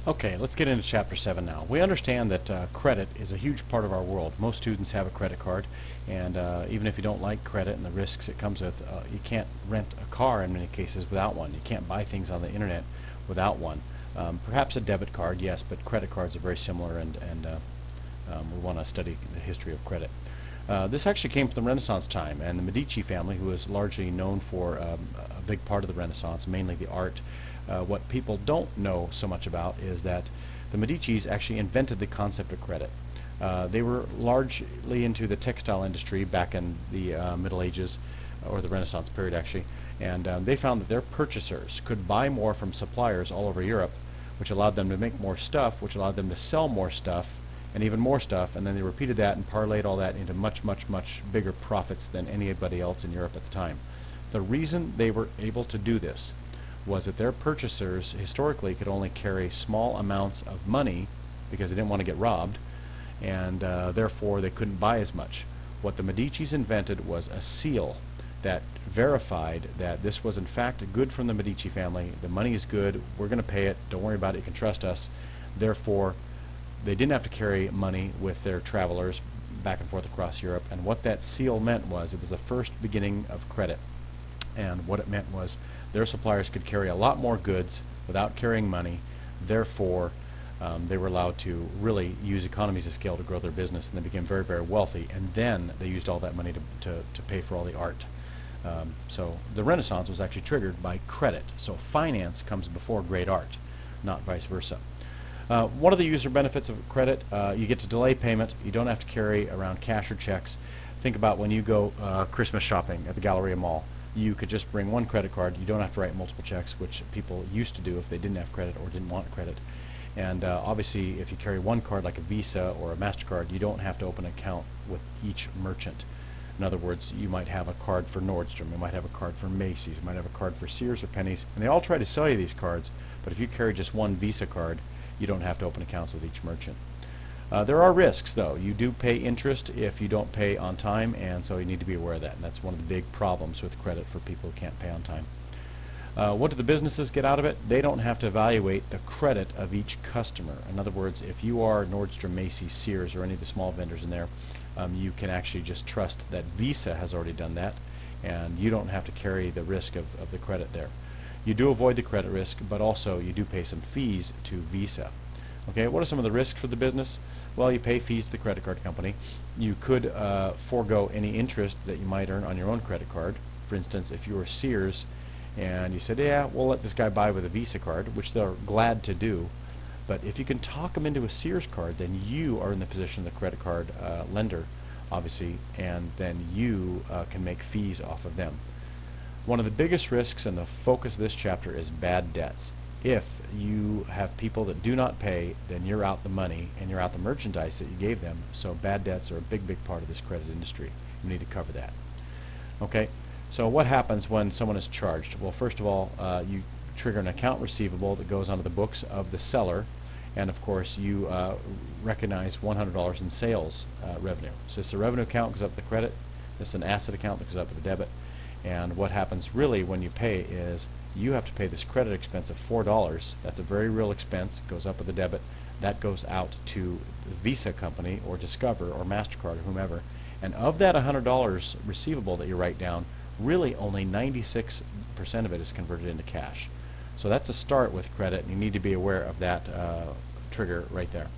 Okay, let's get into Chapter 7 now. We understand that credit is a huge part of our world. Most students have a credit card, and even if you don't like credit and the risks it comes with, you can't rent a car in many cases without one. You can't buy things on the internet without one. Perhaps a debit card, yes, but credit cards are very similar, and we want to study the history of credit. This actually came from the Renaissance time, and the Medici family, who was largely known for a big part of the Renaissance, mainly the art. What people don't know so much about is that the Medicis actually invented the concept of credit. They were largely into the textile industry back in the Middle Ages, or the Renaissance period actually, and they found that their purchasers could buy more from suppliers all over Europe, which allowed them to make more stuff, which allowed them to sell more stuff, and even more stuff, and then they repeated that and parlayed all that into much, much, much bigger profits than anybody else in Europe at the time. The reason they were able to do this was that their purchasers historically could only carry small amounts of money because they didn't want to get robbed, and therefore they couldn't buy as much. What the Medicis invented was a seal that verified that this was in fact good from the Medici family. The money is good, we're going to pay it, don't worry about it, you can trust us. Therefore they didn't have to carry money with their travelers back and forth across Europe, and what that seal meant was it was the first beginning of credit. And what it meant was their suppliers could carry a lot more goods without carrying money. Therefore, they were allowed to really use economies of scale to grow their business, and they became very, very wealthy. And then they used all that money to pay for all the art. So the Renaissance was actually triggered by credit. So finance comes before great art, not vice versa. One of the user benefits of credit, you get to delay payment. You don't have to carry around cash or checks. Think about when you go Christmas shopping at the Galleria Mall. You could just bring one credit card. You don't have to write multiple checks, which people used to do if they didn't have credit or didn't want credit. And obviously, if you carry one card like a Visa or a MasterCard, you don't have to open an account with each merchant. In other words, you might have a card for Nordstrom, you might have a card for Macy's, you might have a card for Sears or Penny's, and they all try to sell you these cards, but if you carry just one Visa card, you don't have to open accounts with each merchant. There are risks, though. You do pay interest if you don't pay on time, and so you need to be aware of that, and that's one of the big problems with credit for people who can't pay on time. What do the businesses get out of it? They don't have to evaluate the credit of each customer. In other words, if you are Nordstrom, Macy's, Sears, or any of the small vendors in there, you can actually just trust that Visa has already done that, and you don't have to carry the risk of the credit there. You do avoid the credit risk, but also you do pay some fees to Visa. Okay, what are some of the risks for the business? Well, you pay fees to the credit card company. You could forego any interest that you might earn on your own credit card. For instance, if you were Sears and you said, yeah, we'll let this guy buy with a Visa card, which they're glad to do, but if you can talk them into a Sears card, then you are in the position of the credit card lender, obviously, and then you can make fees off of them. One of the biggest risks and the focus of this chapter is bad debts. If you have people that do not pay, then you're out the money and you're out the merchandise that you gave them. So bad debts are a big, big part of this credit industry. We need to cover that. Okay, so what happens when someone is charged? Well, first of all, you trigger an account receivable that goes onto the books of the seller, and of course you recognize $100 in sales revenue. So this is a revenue account that goes up with the credit. This is an asset account that goes up with the debit. And what happens really when you pay is you have to pay this credit expense of $4. That's a very real expense. It goes up with the debit. That goes out to the Visa company or Discover or MasterCard or whomever. And of that $100 receivable that you write down, really only 96% of it is converted into cash. So that's a start with credit, and you need to be aware of that trigger right there.